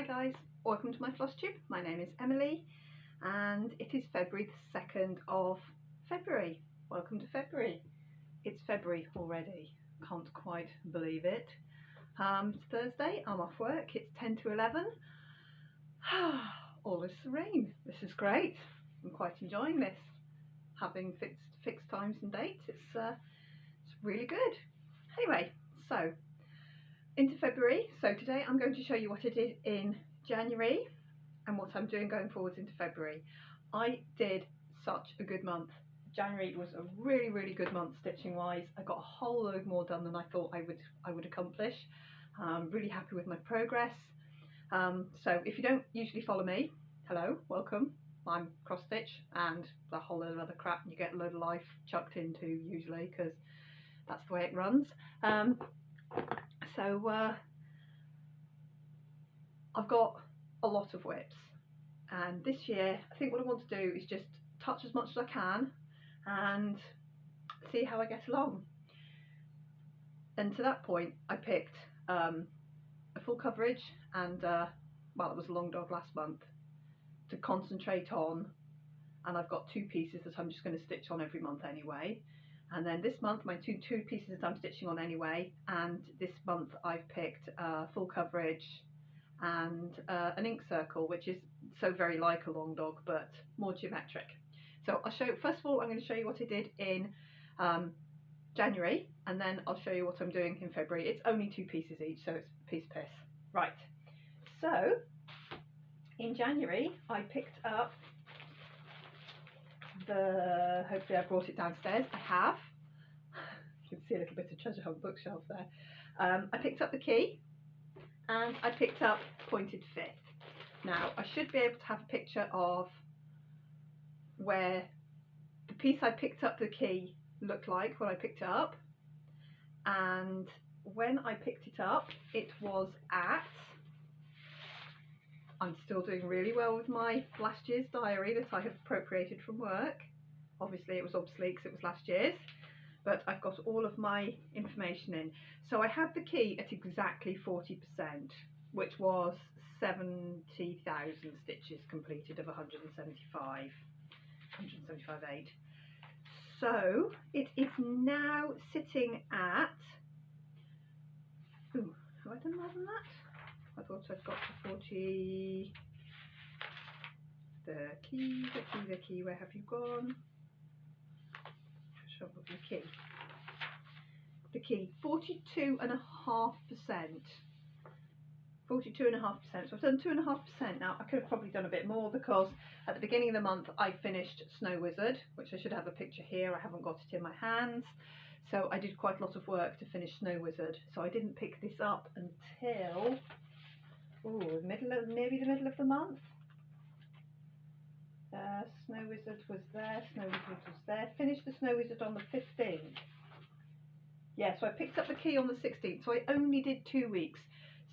Hi guys, welcome to my Flosstube. My name is Emily and it is February the 2nd of February. Welcome to February. It's February already, can't quite believe it. It's Thursday, I'm off work, it's 10 to 11. All is serene, this is great. I'm quite enjoying this. Having fixed times and dates, it's really good. Anyway, so into February. So today I'm going to show you what I did in January and what I'm doing going forwards into February. I did such a good month. January was a really good month stitching wise. I got a whole load more done than I thought I would accomplish. I'm really happy with my progress. So if you don't usually follow me, hello, welcome. I'm cross stitch and a whole load of other crap you get a load of life chucked into usually because that's the way it runs. I've got a lot of whips, and this year I think what I want to do is just touch as much as I can and see how I get along. And to that point I picked a full coverage and well, it was a long dog last month to concentrate on, and I've got two pieces that I'm just going to stitch on every month anyway. And then this month my two pieces that I'm stitching on anyway, and this month I've picked full coverage and an ink circle, which is so very like a long dog but more geometric. So I'll show you, first of all I'm going to show you what I did in January, and then I'll show you what I'm doing in February. It's only two pieces each, so it's piece. Right, so in January I picked up hopefully I brought it downstairs. I have. You can see a little bit of treasure hunt bookshelf there. I picked up the key and I picked up pointed fifth. Now I should be able to have a picture of where the piece I picked up the key looked like when I picked it up, and when I picked it up it was at, I'm still doing really well with my last year's diary that I have appropriated from work. Obviously it was obsolete because it was last year's, but I've got all of my information in. So I had the key at exactly 40%, which was 70,000 stitches completed of 175.8. So it is now sitting at, ooh, have I done more than that? I thought I'd got to 40. The key, where have you gone? Show up the key. The key, 42.5%. 42.5%. So I've done 2.5%. Now I could have probably done a bit more because at the beginning of the month I finished Snow Wizard, which I should have a picture here. I haven't got it in my hands. So I did quite a lot of work to finish Snow Wizard. So I didn't pick this up until maybe the middle of the month. Snow Wizard was there, Snow Wizard was there. Finished the Snow Wizard on the 15th. Yeah, so I picked up the key on the 16th, so I only did 2 weeks.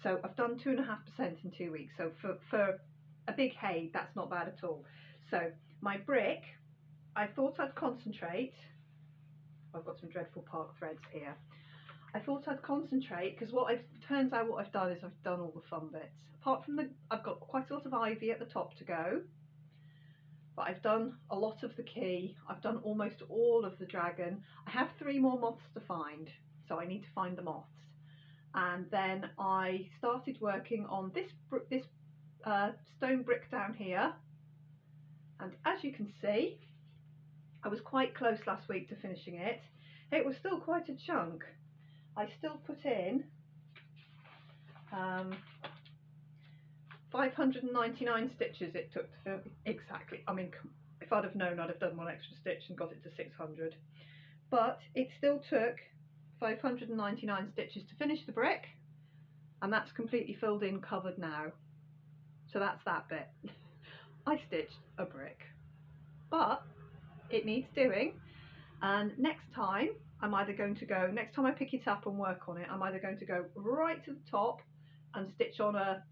So I've done 2.5% in 2 weeks. So for a big hay, that's not bad at all. So my brick, I thought I'd concentrate. I've got some dreadful park threads here. I thought I'd concentrate because turns out what I've done is I've done all the fun bits. Apart from I've got quite a lot of ivy at the top to go, but I've done a lot of the key. I've done almost all of the dragon. I have 3 more moths to find, so I need to find the moths. And then I started working on this stone brick down here, and as you can see, I was quite close last week to finishing it. It was still quite a chunk. I still put in 599 stitches it took to exactly. I mean, if I'd have known, I'd have done one extra stitch and got it to 600. But it still took 599 stitches to finish the brick, and that's completely filled in, covered now. So that's that bit. I stitched a brick, but it needs doing, and next time I'm either going to go, next time I pick it up and work on it, I'm either going to go right to the top and stitch on a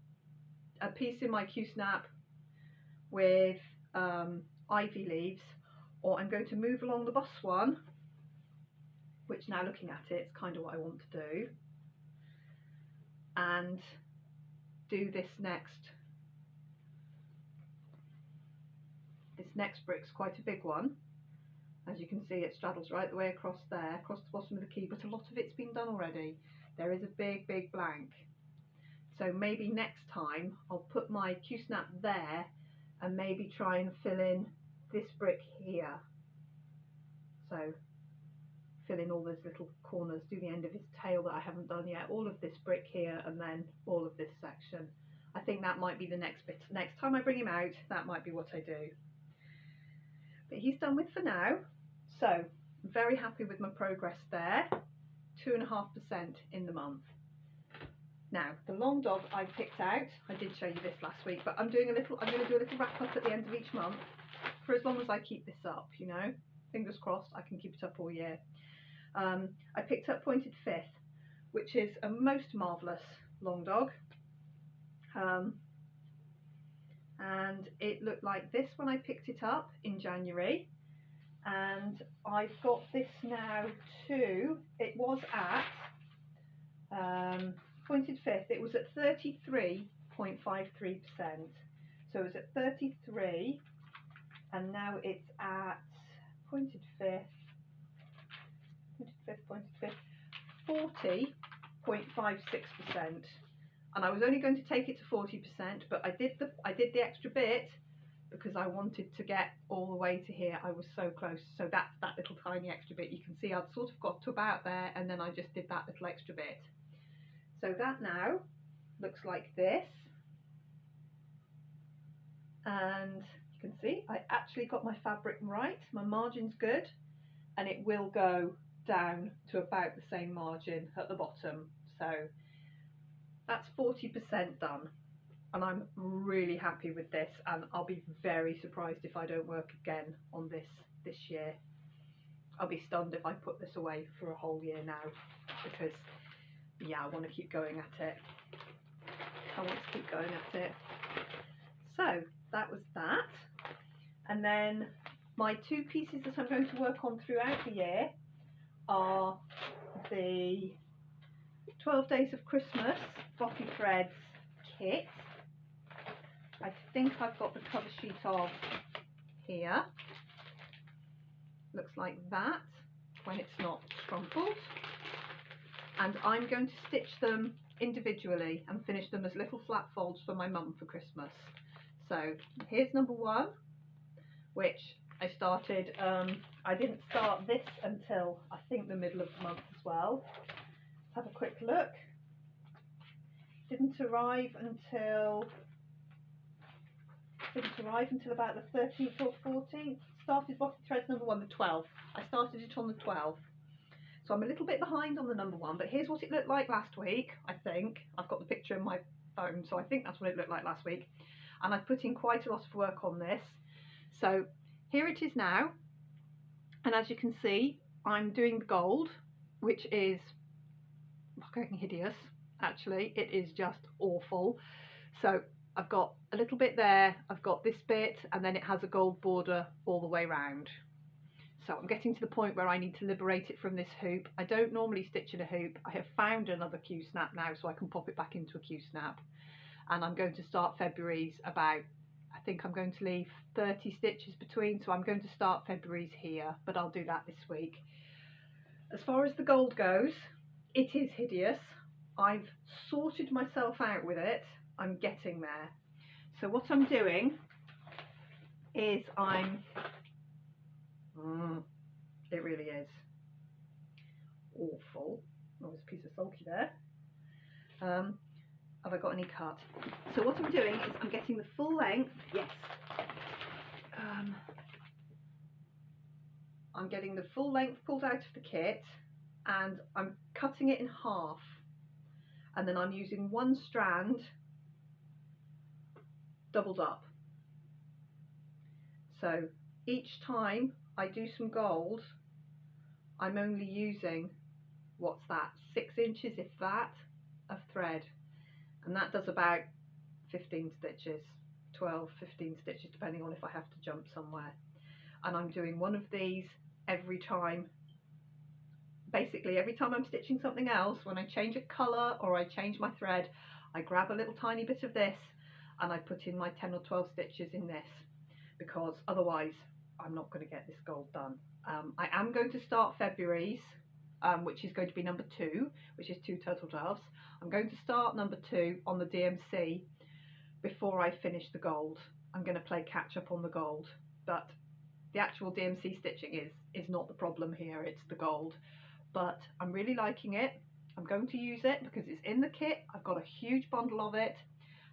piece in my Q-snap with ivy leaves, or I'm going to move along the boss one, which now looking at it, it's kind of what I want to do, and do this next brick's quite a big one. As you can see, it straddles right the way across there, across the bottom of the key, but a lot of it's been done already. There is a big blank. So maybe next time I'll put my Q-snap there and maybe try and fill in this brick here. So fill in all those little corners, do the end of his tail that I haven't done yet, all of this brick here, and then all of this section. I think that might be the next bit. Next time I bring him out, that might be what I do. But he's done with for now. So I'm very happy with my progress there. 2.5% in the month. Now the long dog I picked out, I did show you this last week, but I'm going to do a little wrap up at the end of each month for as long as I keep this up, you know. Fingers crossed I can keep it up all year. I picked up Pointed Fifth, which is a most marvellous long dog. And it looked like this when I picked it up in January, and I've got this now too. It was at Pointed Fifth, it was at 33.53%. So it was at 33, and now it's at Pointed Fifth, 40.56%. And I was only going to take it to 40%, but I did the extra bit because I wanted to get all the way to here. I was so close. So that's that little tiny extra bit. You can see I'd sort of got to about there, and then I just did that little extra bit. So that now looks like this. And you can see I actually got my fabric right. My margin's good, and it will go down to about the same margin at the bottom. So that's 40% done, and I'm really happy with this, and I'll be very surprised if I don't work again on this year. I'll be stunned if I put this away for a whole year now, because yeah, I want to keep going at it. So that was that, and then my two pieces that I'm going to work on throughout the year are the 12 Days of Christmas Boffy Threads kit. I think I've got the cover sheet of here. Looks like that when it's not crumpled. And I'm going to stitch them individually and finish them as little flat folds for my mum for Christmas. So here's number one, which I started, I didn't start this until I think the middle of the month as well. Let's have a quick look. Didn't arrive until about the 13th or 14th. Started Boffy Threads number one, the 12th. I started it on the 12th. So I'm a little bit behind on the number one, but here's what it looked like last week, I think. I've got the picture in my phone, so I think that's what it looked like last week. And I've put in quite a lot of work on this. So here it is now. And as you can see, I'm doing gold, which is fucking hideous. Actually, it is just awful. So I've got a little bit there, I've got this bit, and then it has a gold border all the way round. So I'm getting to the point where I need to liberate it from this hoop. I don't normally stitch in a hoop. I have found another Q-snap now, so I can pop it back into a Q-snap. And I'm going to start February's about, I think I'm going to leave 30 stitches between, so I'm going to start February's here, but I'll do that this week. As far as the gold goes, it is hideous. I've sorted myself out with it. I'm getting there. So what I'm doing is it really is awful. Oh, there's a piece of sulky there. Have I got any cut? So what I'm doing is I'm getting the full length. Yes. I'm getting the full length pulled out of the kit, and I'm cutting it in half, and then I'm using one strand doubled up. So each time I do some gold, I'm only using, what's that, 6 inches, if that, of thread, and that does about 15 stitches, 12, 15 stitches, depending on if I have to jump somewhere. And I'm doing one of these every time, basically every time I'm stitching something else, when I change a colour or I change my thread, I grab a little tiny bit of this and I put in my 10 or 12 stitches in this, because otherwise I'm not going to get this gold done. I am going to start February's, which is going to be number 2, which is 2 turtle doves. I'm going to start number 2 on the DMC before I finish the gold. I'm going to play catch up on the gold, but the actual DMC stitching is not the problem here, it's the gold. But I'm really liking it. I'm going to use it because it's in the kit. I've got a huge bundle of it,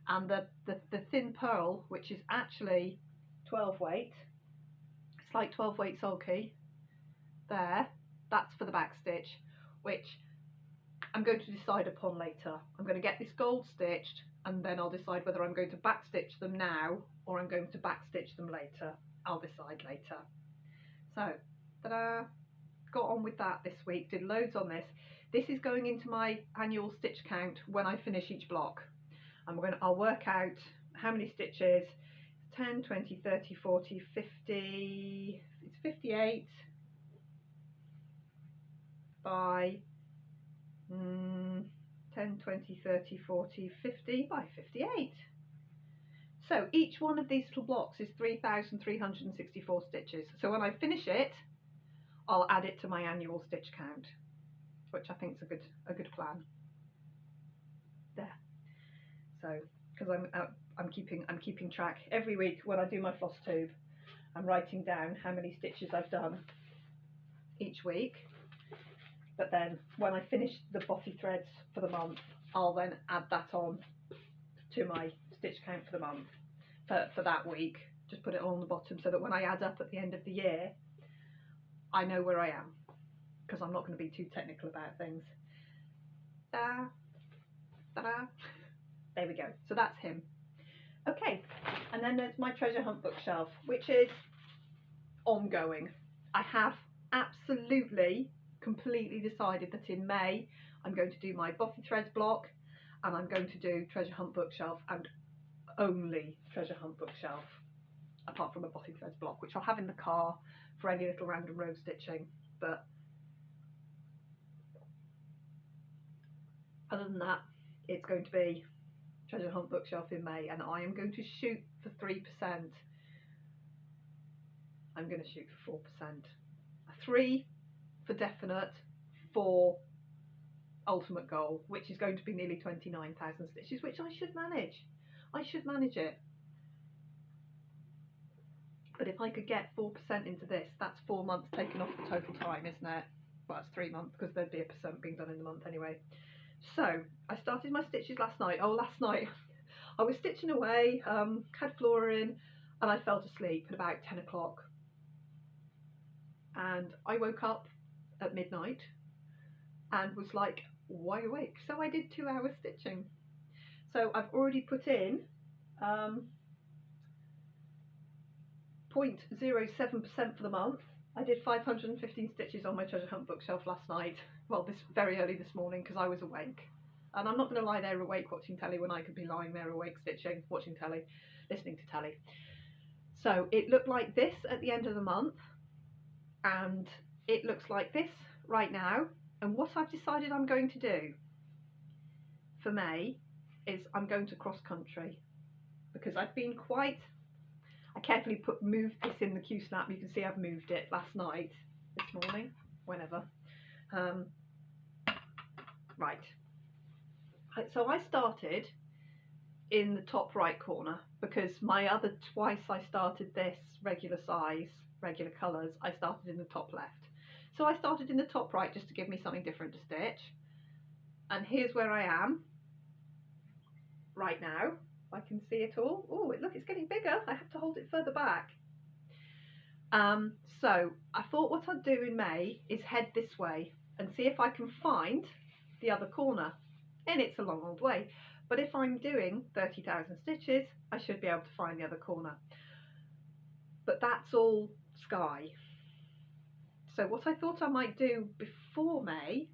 and the thin pearl, which is actually 12 weight, it's like 12 weight sulky there, that's for the back stitch, which I'm going to decide upon later. I'm going to get this gold stitched and then I'll decide whether I'm going to back stitch them now or I'm going to back stitch them later. I'll decide later. So, ta-da! Got on with that this week, did loads on this. This is going into my annual stitch count when I finish each block. I'll work out how many stitches, 10, 20, 30, 40, 50, it's 58 by 10, 20, 30, 40, 50 by 58. So each one of these little blocks is 3,364 stitches. So when I finish it, I'll add it to my annual stitch count, which I think is a good plan. There. So because I'm keeping track every week when I do my Flosstube. I'm writing down how many stitches I've done each week. But then when I finish the bothy threads for the month, I'll then add that on to my stitch count for the month, for that week. Just put it all on the bottom so that when I add up at the end of the year, I know where I am, because I'm not going to be too technical about things. Ta-da! Ta-da! There we go. So that's him. Okay, and then there's my treasure hunt bookshelf, which is ongoing. I have absolutely completely decided that in May I'm going to do my bothy threads block, and I'm going to do treasure hunt bookshelf and only treasure hunt bookshelf, apart from a bothy threads block, which I'll have in the car for any little random row stitching. But other than that, it's going to be treasure hunt bookshelf in May, and I am going to shoot for 3%. I'm going to shoot for 4%. 3 for definite, 4 ultimate goal, which is going to be nearly 29,000 stitches, which I should manage. I should manage it. But if I could get 4% into this, that's 4 months taken off the total time, isn't it? Well, it's 3 months because there'd be a percent being done in the month anyway. So I started my stitches last night. Oh, last night I was stitching away, had Flora in, and I fell asleep at about 10 o'clock. And I woke up at midnight and was like wide awake. So I did 2 hours stitching. So I've already put in 0.07% for the month. I did 515 stitches on my treasure hunt bookshelf last night. Well, very early this morning, because I was awake. And I'm not going to lie there awake watching telly when I could be lying there awake stitching, watching telly, listening to telly. So it looked like this at the end of the month, and it looks like this right now. And what I've decided I'm going to do for May is I'm going to cross country, because I've been I carefully moved this in the Q-snap. You can see I've moved it last night, this morning, whenever. Right. So I started in the top right corner, because my other twice I started this regular size, regular colours, I started in the top left. So I started in the top right just to give me something different to stitch. And here's where I am right now. I can see it all. Oh, look, it's getting bigger. I have to hold it further back. So I thought what I'd do in May is head this way and see if I can find the other corner. And it's a long old way, but if I'm doing 30,000 stitches, I should be able to find the other corner. But that's all sky. So what I thought I might do before May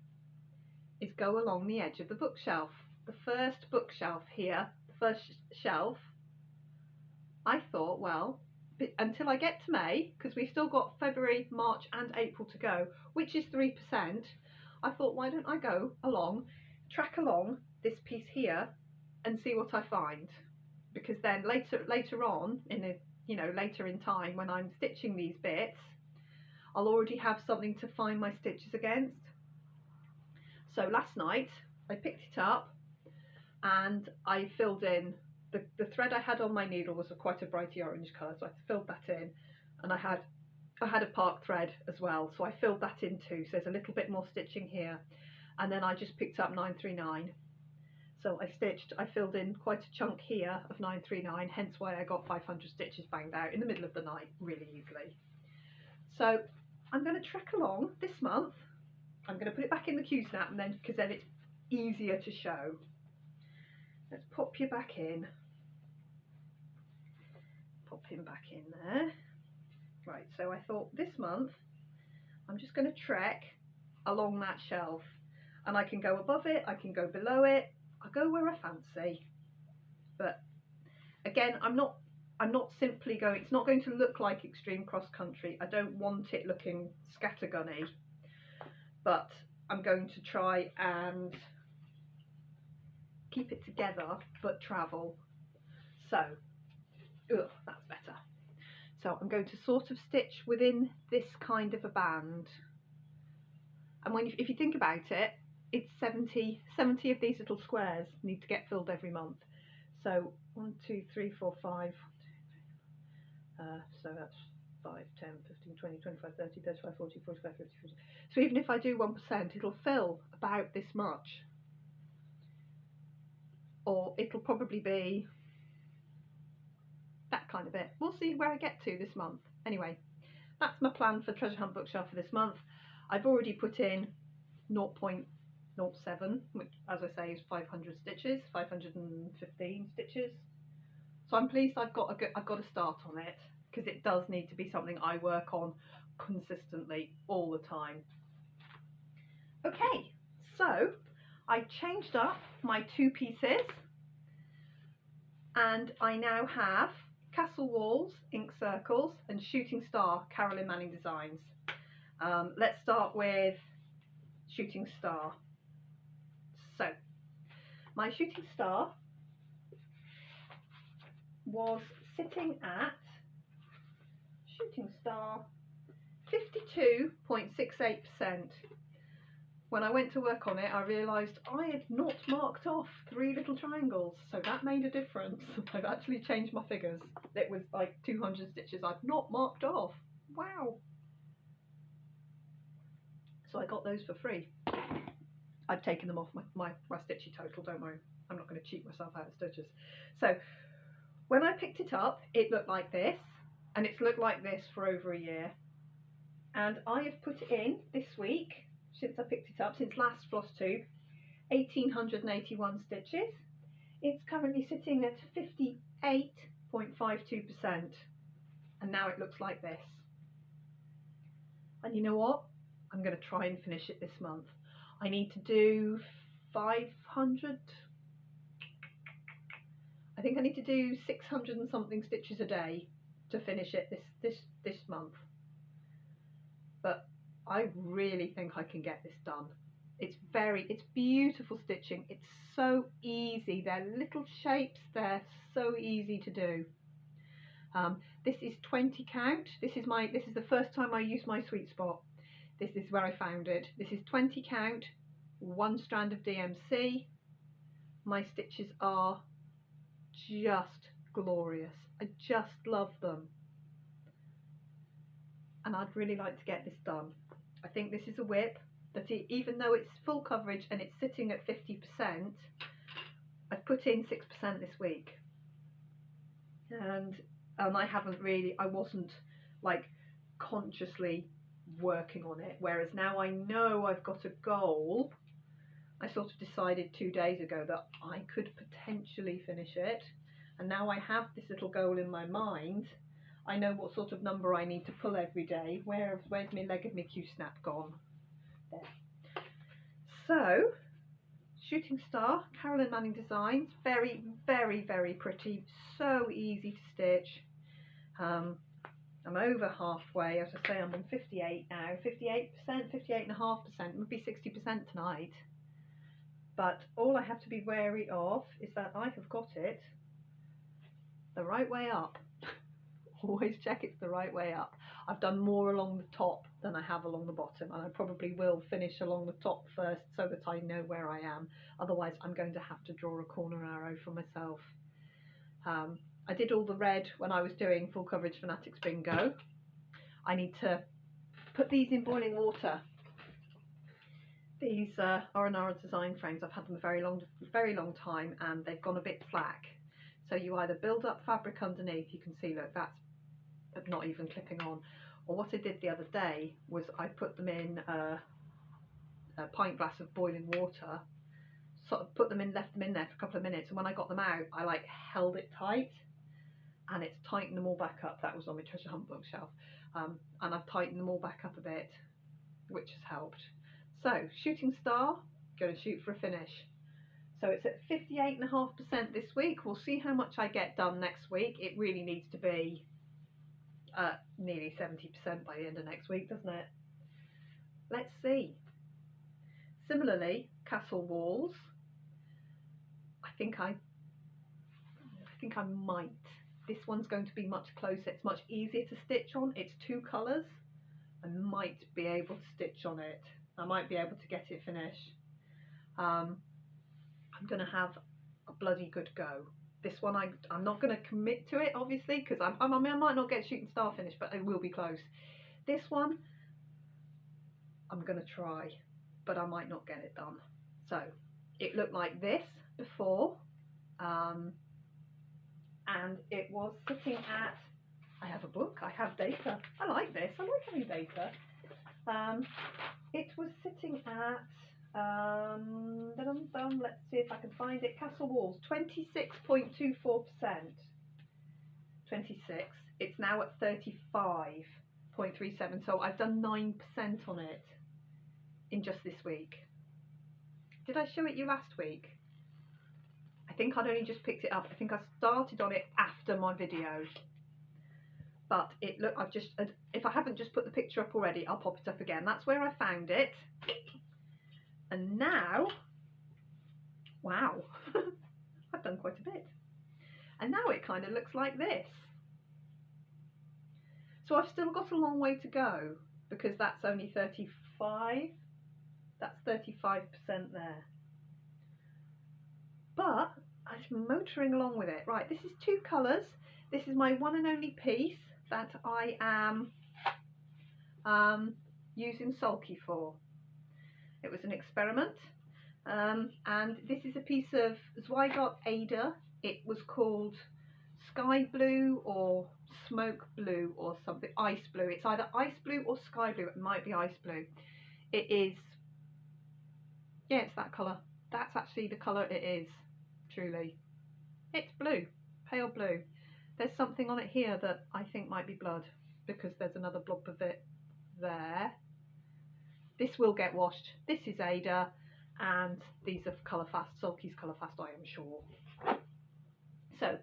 is go along the edge of the bookshelf. The first bookshelf here, the first shelf, I thought, well, until I get to May, because we've still got February, March and April to go, which is 3%, I thought, why don't I go along, track along this piece here and see what I find, because then later on in a, you know, later in time when I'm stitching these bits, I'll already have something to find my stitches against. So last night I picked it up and I filled in the thread I had on my needle was quite a brighty orange colour, so I filled that in, and I had a park thread as well, so I filled that in too, so there's a little bit more stitching here. And then I just picked up 939, so I filled in quite a chunk here of 939, hence why I got 500 stitches banged out in the middle of the night really easily. So I'm going to trek along this month. I'm going to put it back in the Q-snap, and then because then it's easier to show. Let's pop you back in. Pop him back in there. Right, so I thought this month I'm just going to trek along that shelf, and I can go above it, I can go below it, I'll go where I fancy. But again, I'm not simply going, it's not going to look like extreme cross country. I don't want it looking scattergunny, but I'm going to try and keep it together but travel. So that's better. So I'm going to sort of stitch within this kind of a band, and if you think about it, it's 70 of these little squares need to get filled every month. So 1, 2, 3, 4, 5, so that's 5, 10, 15, 20, 25, 30, 35, 40, 45, 50, 50. So even if I do 1%, it'll fill about this much, or it'll probably be that kind of bit. We'll see where I get to this month. Anyway, that's my plan for Treasure Hunt Bookshelf for this month. I've already put in 0.07, which as I say is 500 stitches, 515 stitches. So I'm pleased I've got a start on it, because it does need to be something I work on consistently all the time. Okay, so I changed up my 2 pieces, and I now have Castle Walls Ink Circles and Shooting Star Carolyn Manning Designs. Let's start with Shooting Star. So my Shooting Star was sitting at Shooting Star 52.68%. When I went to work on it, I realised I had not marked off 3 little triangles, so that made a difference. I've actually changed my figures. It was like 200 stitches I've not marked off. Wow! So I got those for free. I've taken them off my stitchy total, don't worry. I'm not going to cheat myself out of stitches. So when I picked it up, it looked like this, and it's looked like this for over a year. And I have put in this week, since I picked it up, since last Flosstube, 1,881 stitches. It's currently sitting at 58.52%, and now it looks like this. And you know what? I'm going to try and finish it this month. I need to do 500. I think I need to do 600 and something stitches a day to finish it this month. But I really think I can get this done. It's beautiful stitching. It's so easy. They're little shapes. They're so easy to do. This is 20 count. This is the first time I used my sweet spot. This is where I found it. This is 20 count, 1 strand of DMC. My stitches are just glorious. I just love them. And I'd really like to get this done. I think this is a whip that even though it's full coverage and it's sitting at 50%, I've put in 6% this week. And I wasn't like consciously working on it, whereas now I know I've got a goal. I sort of decided 2 days ago that I could potentially finish it, and now I have this little goal in my mind. I know what sort of number I need to pull every day. Where's my leg of my Q-snap gone? There. So Shooting Star Carolyn Manning Designs, very, very, very pretty, so easy to stitch. I'm over halfway. As I say, I'm on 58 now, 58%, 58.5%, it would be 60% tonight. But all I have to be wary of is that I have got it the right way up. Always check it's the right way up. I've done more along the top than I have along the bottom, and I probably will finish along the top first so that I know where I am. Otherwise I'm going to have to draw a corner arrow for myself. I did all the red when I was doing Full Coverage Fanatics Bingo. I need to put these in boiling water. These are R&R design frames. I've had them a very long time, and they've gone a bit slack. So you either build up fabric underneath, you can see, look, that's not even clipping on. Or what I did the other day was I put them in a pint glass of boiling water, sort of put them in, left them in there for a couple of minutes, and when I got them out, I like held it tight, and it's tightened them all back up. That was on my treasure hunt bookshelf, and I've tightened them all back up a bit, which has helped. So shooting star, going to shoot for a finish. So it's at 58.5% this week. We'll see how much I get done next week. It really needs to be nearly 70% by the end of next week, doesn't it? Let's see. Similarly, castle walls. I think I might. This one's going to be much closer. It's much easier to stitch on. It's 2 colours. I might be able to stitch on it. I might be able to get it finished. I'm going to have a bloody good go. This one I'm not going to commit to it, obviously, because I might not get shooting star finished, but it will be close. This one I'm going to try, but I might not get it done. So it looked like this before, and it was sitting at, I have a book, I have data, I like this, I like having data. It was sitting at let's see if I can find it. Castle walls, 26.24%. 26. It's now at 35.37. So I've done 9% on it in just this week. Did I show it you last week? I think I'd only just picked it up. I think I started on it after my video. But it look, if I haven't just put the picture up already, I'll pop it up again. That's where I found it. And now, wow, I've done quite a bit. And now it kind of looks like this. So I've still got a long way to go, because that's only 35. That's 35% there. But I'm motoring along with it. Right, this is 2 colours. This is my one and only piece that I am using Sulky for. It was an experiment, and this is a piece of Zweigart Ada. It was called Sky Blue or Smoke Blue or something, Ice Blue. It's either Ice Blue or Sky Blue. It might be Ice Blue. It is, yeah, it's that colour. That's actually the colour it is, truly. It's blue, pale blue. There's something on it here that I think might be blood, because there's another blob of it there. This will get washed. This is Ada, and these are Colour Fast, Sulky's Colour Fast, I am sure. So,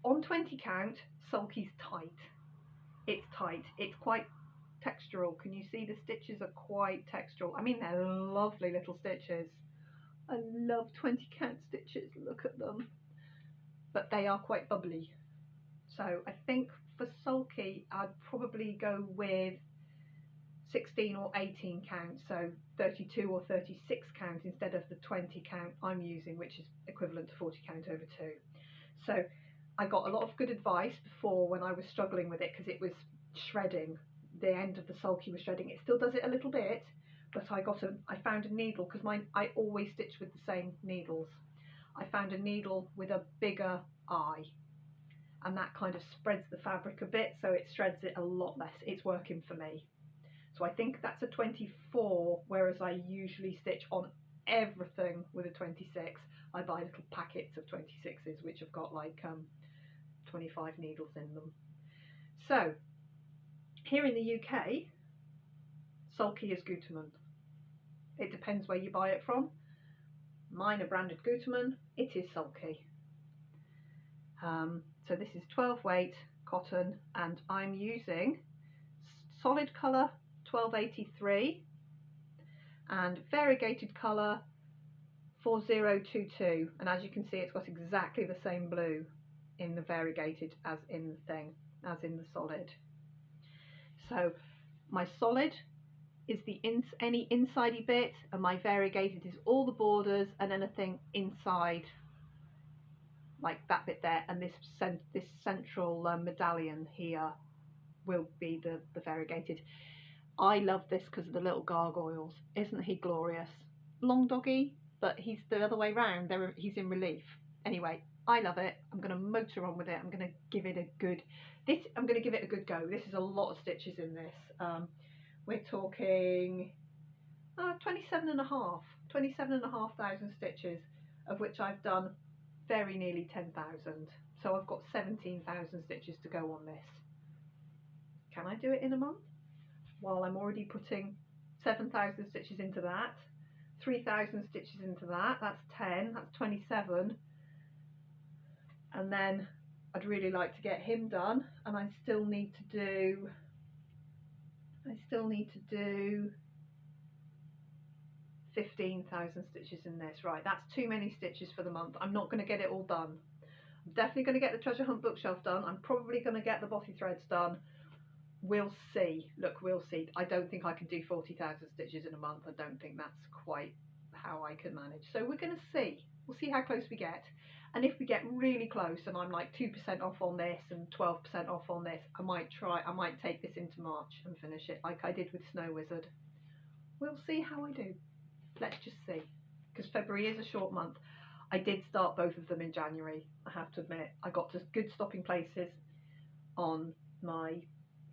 on 20 count, Sulky's tight. It's tight. It's quite textural. Can you see the stitches are quite textural? I mean, they're lovely little stitches. I love 20 count stitches. Look at them. But they are quite bubbly. So I think for Sulky, I'd probably go with 16 or 18 count, so 32 or 36 count instead of the 20 count I'm using, which is equivalent to 40 count over 2. So I got a lot of good advice before when I was struggling with it, because it was shredding. The end of the Sulky was shredding. It still does it a little bit, but I found a needle, because I always stitch with the same needles. I found a needle with a bigger eye, and that kind of spreads the fabric a bit, so it shreds it a lot less. It's working for me. So I think that's a 24, whereas I usually stitch on everything with a 26. I buy little packets of 26s, which have got like 25 needles in them. So here in the UK, Sulky is Gutermann. It depends where you buy it from. Mine are branded Gutermann. It is Sulky. So this is 12 weight cotton, and I'm using solid colour 1283 and variegated colour 4022, and as you can see it's got exactly the same blue in the variegated as in the thing, as in the solid. So my solid is the any insidey bit, and my variegated is all the borders and anything inside, like that bit there, and this central medallion here will be the variegated. I love this because of the little gargoyles. Isn't he glorious? Long doggy, but he's the other way round. He's in relief. Anyway, I love it. I'm going to motor on with it. I'm going to give it a good go. This is a lot of stitches in this. We're talking 27,500 stitches, of which I've done very nearly 10,000. So I've got 17,000 stitches to go on this. Can I do it in a month? While I'm already putting 7,000 stitches into that, 3,000 stitches into that, that's 10, that's 27. And then I'd really like to get him done, and I still need to do 15,000 stitches in this. Right, that's too many stitches for the month. I'm not going to get it all done. I'm definitely going to get the treasure hunt bookshelf done. I'm probably going to get the bothy threads done. We'll see. Look, we'll see. I don't think I can do 40,000 stitches in a month. I don't think that's quite how I can manage. So we're going to see. We'll see how close we get. And if we get really close and I'm like 2% off on this and 12% off on this, I might take this into March and finish it like I did with Snow Wizard. We'll see how I do. Let's just see. Because February is a short month. I did start both of them in January, I have to admit. I got to good stopping places on my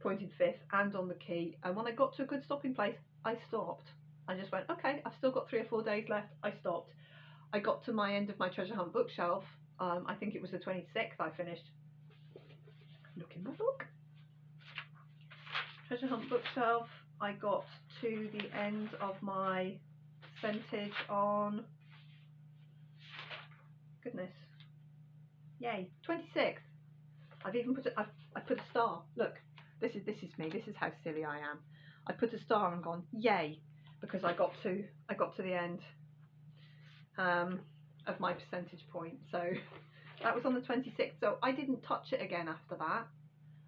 pointed fifth and on the key, and when I got to a good stopping place I stopped. I just went, okay, I've still got 3 or 4 days left. I stopped. I got to my end of my treasure hunt bookshelf. I think it was the 26th I finished. Look in my book. Treasure hunt bookshelf. I got to the end of my percentage on, goodness, yay, 26th. I've even put I put a star. Look. This is me. This is how silly I am. I put a star and gone yay, because I got to the end of my percentage point. So that was on the 26th. So I didn't touch it again after that.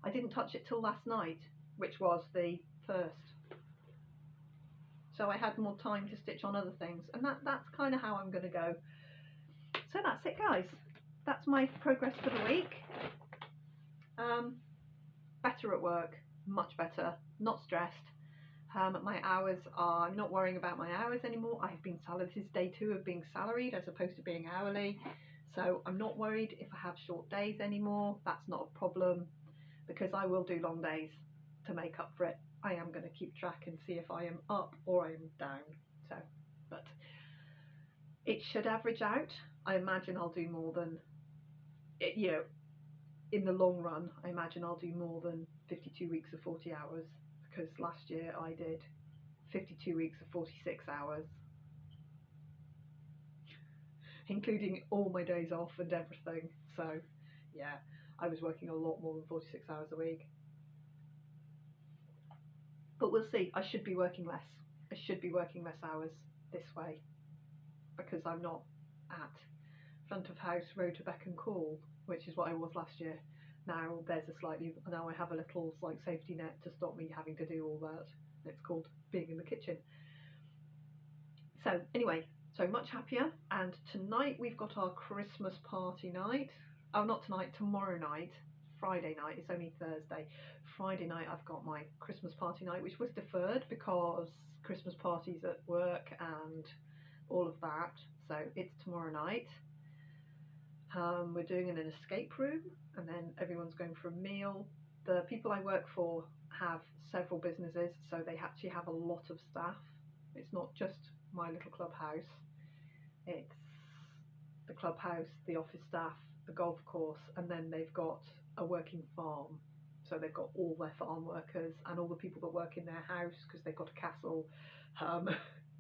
I didn't touch it till last night, which was the 1st. So I had more time to stitch on other things, and that's kind of how I'm going to go. So that's it, guys. That's my progress for the week. Better at work, much better, not stressed. My hours I'm not worrying about my hours anymore. I have been salaried. This is day 2 of being salaried as opposed to being hourly. So I'm not worried if I have short days anymore. That's not a problem, because I will do long days to make up for it. I am going to keep track and see if I am up or I am down. So, but it should average out. I imagine I'll do more than, in the long run, I imagine I'll do more than 52 weeks of 40 hours, because last year I did 52 weeks of 46 hours, including all my days off and everything. So yeah, I was working a lot more than 46 hours a week. But we'll see. I should be working less. I should be working less hours this way, because I'm not at front of house road to beck and call, which is what I was last year. Now I have a little like safety net to stop me having to do all that. It's called being in the kitchen. So anyway, so much happier. And tonight we've got our Christmas party night. Oh, not tonight, tomorrow night, Friday night. It's only Thursday. Friday night I've got my Christmas party night, which was deferred because Christmas parties at work and all of that. So it's tomorrow night. We're doing an escape room, and then everyone's going for a meal. The people I work for have several businesses, so they actually have a lot of staff. It's not just my little clubhouse. It's the clubhouse, the office staff, the golf course, and then they've got a working farm. So they've got all their farm workers and all the people that work in their house because they've got a castle.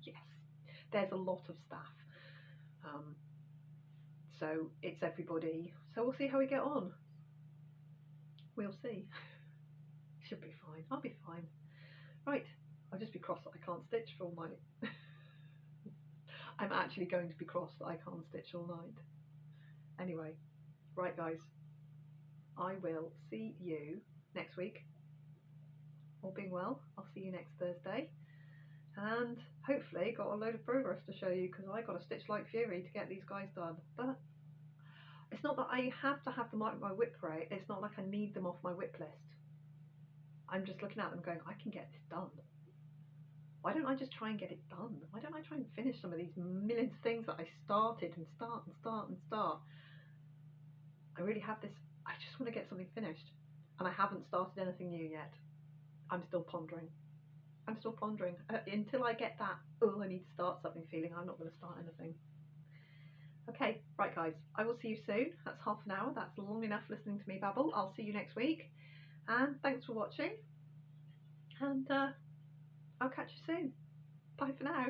Yes, there's a lot of staff. so it's everybody. So we'll see how we get on. We'll see. Should be fine. I'll be fine. Right, I'll just be cross that I can't stitch for all night. I'm actually going to be cross that I can't stitch all night. Anyway, right guys, I will see you next week. All being well, I'll see you next Thursday. And hopefully got a load of progress to show you, because I got to stitch like fury to get these guys done. But it's not that I have to have them out of my whip rate. It's not like I need them off my whip list. I'm just looking at them going, I can get this done. Why don't I just try and get it done? Why don't I try and finish some of these millions of things that I started and start and start and start? I really have this, I just want to get something finished. And I haven't started anything new yet. I'm still pondering. I'm still pondering. Until I get that, oh, I need to start something feeling, I'm not going to start anything. Okay, right guys, I will see you soon. That's half an hour. That's long enough listening to me babble. I'll see you next week. And thanks for watching. And I'll catch you soon. Bye for now.